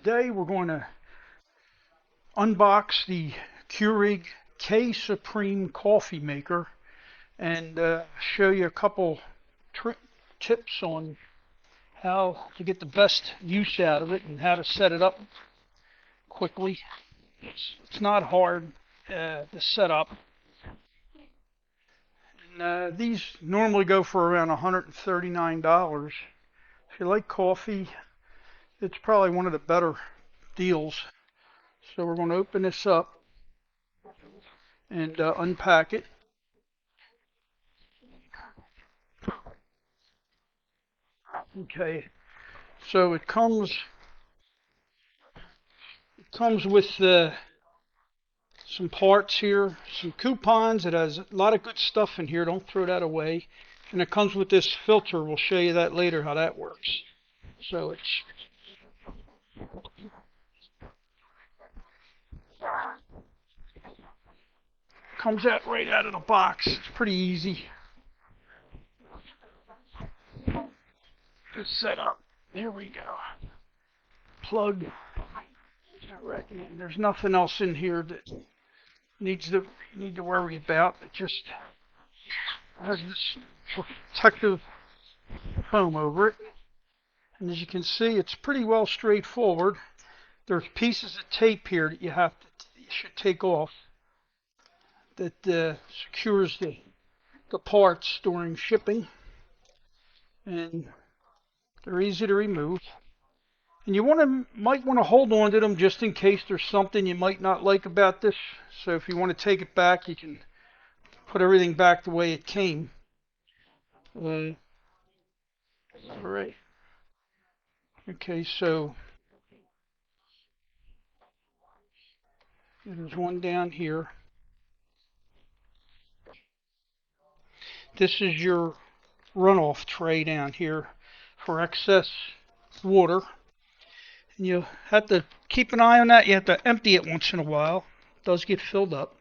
Today we're going to unbox the Keurig K-Supreme Coffee Maker and show you a couple tips on how to get the best use out of it and how to set it up quickly. It's not hard to set up. And these normally go for around $139. If you like coffee, it's probably one of the better deals. So we're going to open this up and unpack it. Okay, so it comes with some parts here, some coupons. It has a lot of good stuff in here. Don't throw that away. And it comes with this filter. We'll show you that later how that works. So it's comes out right out of the box. It's pretty easy to set up. There we go. Plug. I reckon there's nothing else in here that need to worry about. It just has this protective foam over it. And as you can see, it's pretty well straightforward. There's pieces of tape here that you should take off that secures the parts during shipping, and they're easy to remove. And you might want to hold on to them just in case there's something you might not like about this. So if you want to take it back, you can put everything back the way it came. All right. Okay, so there's one down here. This is your runoff tray down here for excess water. And you have to keep an eye on that. You have to empty it once in a while. It does get filled up.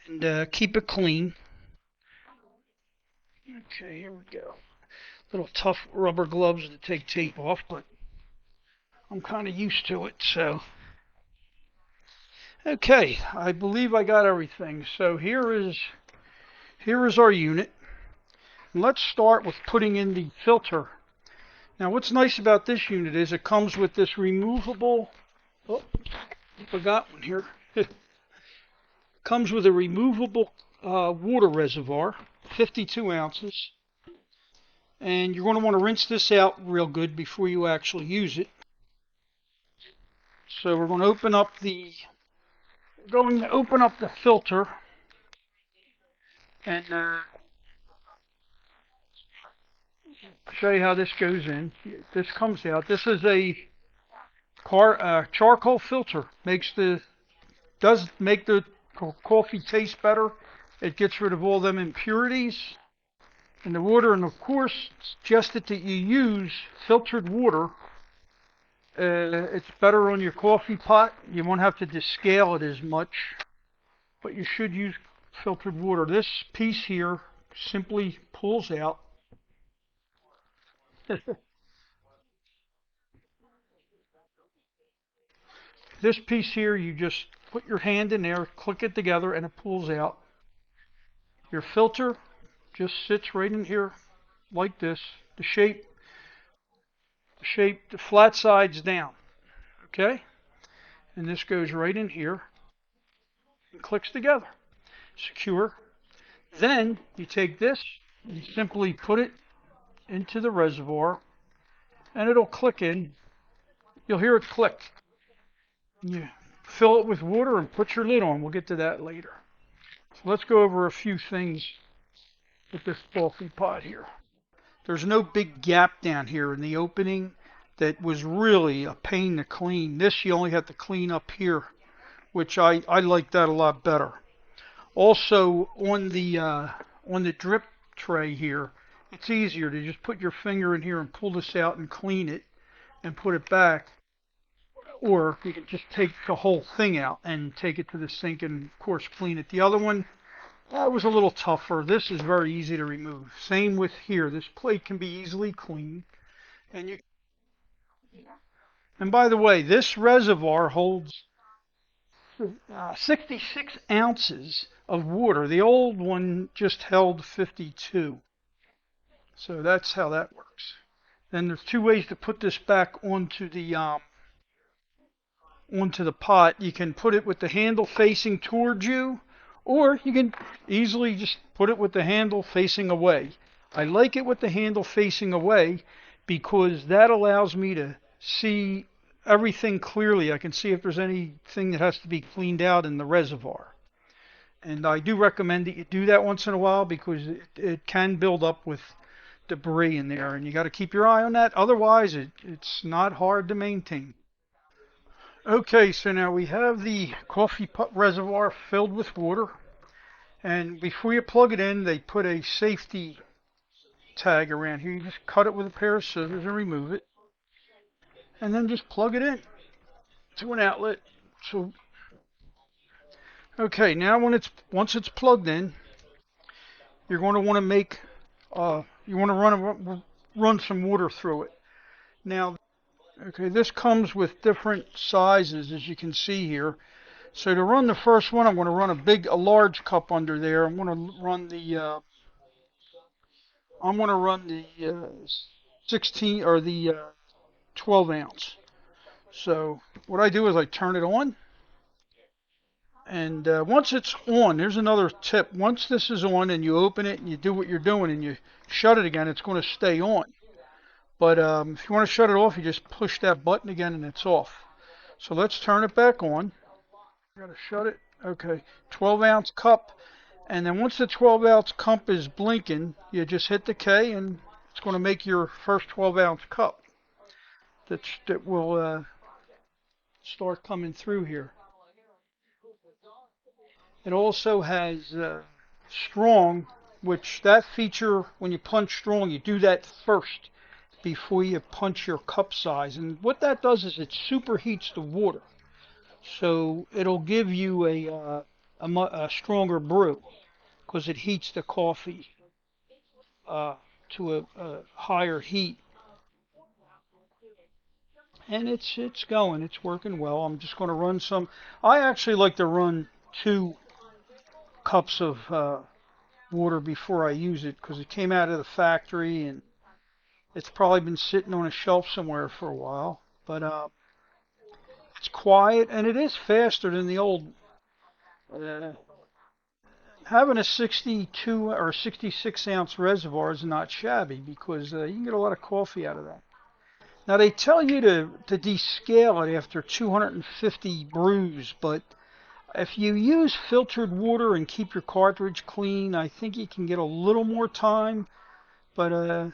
And keep it clean. Okay, here we go. Little tough rubber gloves to take tape off, but I'm kind of used to it, so. Okay, I believe I got everything. So here is our unit. And let's start with putting in the filter. Now what's nice about this unit is it comes with this removable, oh, forgot one here. Comes with a removable water reservoir, 52 ounces. And you're going to want to rinse this out real good before you actually use it. So we're going to open up the filter and show you how this goes in. This comes out. This is a charcoal filter. Does make the coffee taste better. It gets rid of all them impurities in the water, and of course, it's suggested that you use filtered water. It's better on your coffee pot. You won't have to descale it as much, but you should use filtered water. This piece here simply pulls out. This piece here, you just put your hand in there, click it together, and it pulls out. Your filter just sits right in here like this. The flat side's down. Okay? And this goes right in here and clicks together. Secure. Then you take this, you simply put it into the reservoir, and it'll click in. You'll hear it click. You fill it with water and put your lid on. We'll get to that later. So let's go over a few things with this coffee pot here. There's no big gap down here in the opening that was really a pain to clean. This you only have to clean up here, which I like that a lot better. Also on the drip tray here, it's easier to just put your finger in here and pull this out and clean it and put it back. Or you can just take the whole thing out and take it to the sink and, of course, clean it. The other one, that was a little tougher. This is very easy to remove. Same with here. This plate can be easily cleaned. And And by the way, this reservoir holds 66 ounces of water. The old one just held 52. So that's how that works. Then there's two ways to put this back onto the pot. You can put it with the handle facing towards you, or you can easily just put it with the handle facing away. I like it with the handle facing away because that allows me to see everything clearly. I can see if there's anything that has to be cleaned out in the reservoir. And I do recommend that you do that once in a while because it can build up with debris in there, and you got to keep your eye on that. Otherwise, it's not hard to maintain. Okay, so now we have the coffee pot reservoir filled with water, and before you plug it in, they put a safety tag around here. You just cut it with a pair of scissors and remove it, and then just plug it in to an outlet. So, okay, now once it's plugged in, you're going to want to you want to run some water through it. Now, okay, this comes with different sizes, as you can see here. So to run the first one, I'm going to run a large cup under there. I'm going to run the 16 or the 12 ounce. So what I do is I turn it on, and once it's on, there's another tip. Once this is on and you open it and you do what you're doing and you shut it again, it's going to stay on. But if you want to shut it off, you just push that button again and it's off. So let's turn it back on. Got to shut it. Okay, 12 ounce cup. And then once the 12 ounce cup is blinking, you just hit the K and it's going to make your first 12 ounce cup. That will start coming through here. It also has strong, which that feature, when you punch strong, you do that first before you punch your cup size. And what that does is it superheats the water. So it'll give you a stronger brew because it heats the coffee to a higher heat. And it's working well. I'm just going to run some. I actually like to run 2 cups of water before I use it because it came out of the factory and it's probably been sitting on a shelf somewhere for a while. But it's quiet and it is faster than the old. Having a 62 or 66 ounce reservoir is not shabby because you can get a lot of coffee out of that. Now they tell you to descale it after 250 brews, but if you use filtered water and keep your cartridge clean, I think you can get a little more time. But I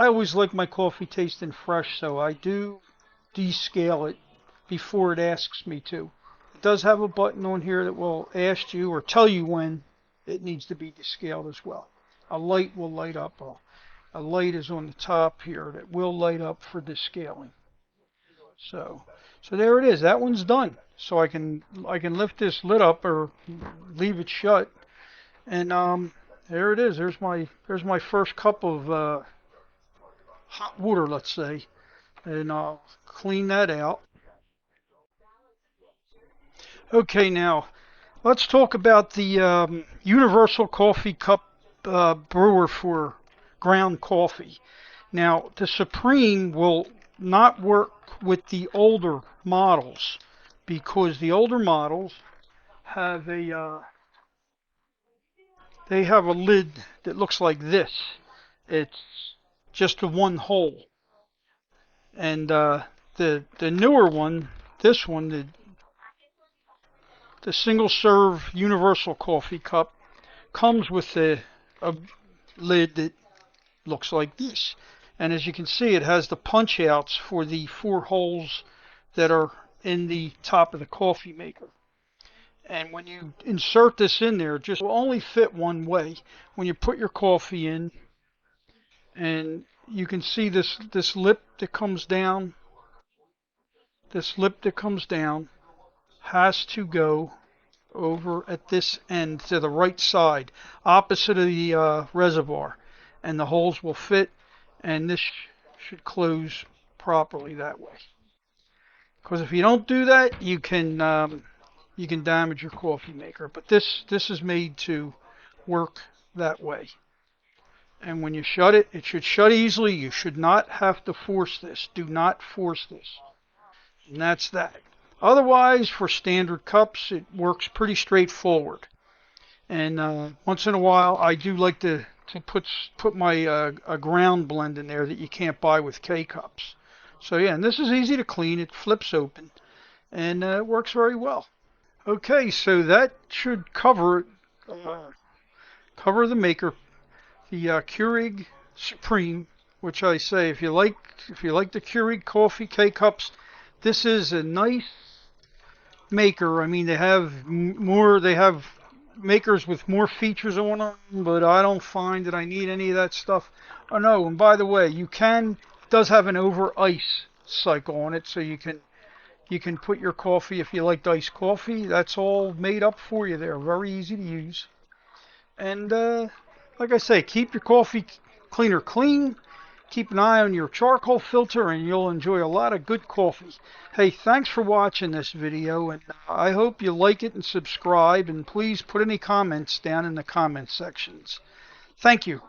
always like my coffee tasting fresh, so I do descale it before it asks me to. It does have a button on here that will ask you or tell you when it needs to be descaled as well. A light will light up. A light is on the top here that will light up for descaling. So there it is. That one's done. So I can lift this lid up or leave it shut, and there it is. There's my first cup of hot water, let's say, and I'll clean that out. Okay, now let's talk about the universal coffee cup brewer for ground coffee. Now the Supreme will not work with the older models because the older models have they have a lid that looks like this. It's just a one hole, and the newer one, this one, the single serve universal coffee cup comes with a lid that looks like this. And as you can see, it has the punch outs for the 4 holes that are in the top of the coffee maker. And when you insert this in there, it just will only fit one way. When you put your coffee in, and you can see this lip that comes down, has to go over at this end to the right side, opposite of the reservoir, and the holes will fit, and this should close properly that way. Because if you don't do that, you can damage your coffee maker. But this is made to work that way. And when you shut it, it should shut easily. You should not have to force this. Do not force this. And that's that. Otherwise, for standard cups, it works pretty straightforward. And once in a while, I do like to put my a ground blend in there that you can't buy with K cups. So yeah, and this is easy to clean. It flips open, and it works very well. Okay, so that should cover the maker, the Keurig Supreme, which I say if you like the Keurig coffee K cups, this is a nice maker. I mean, they have makers with more features on them, but I don't find that I need any of that stuff. Oh no, and by the way, does have an over ice cycle on it, so you can put your coffee if you like iced coffee. That's all made up for you there. Very easy to use. And like I say, keep your coffee cleaner clean. Keep an eye on your charcoal filter and you'll enjoy a lot of good coffee. Hey, thanks for watching this video, and I hope you like it and subscribe, and please put any comments down in the comment sections. Thank you.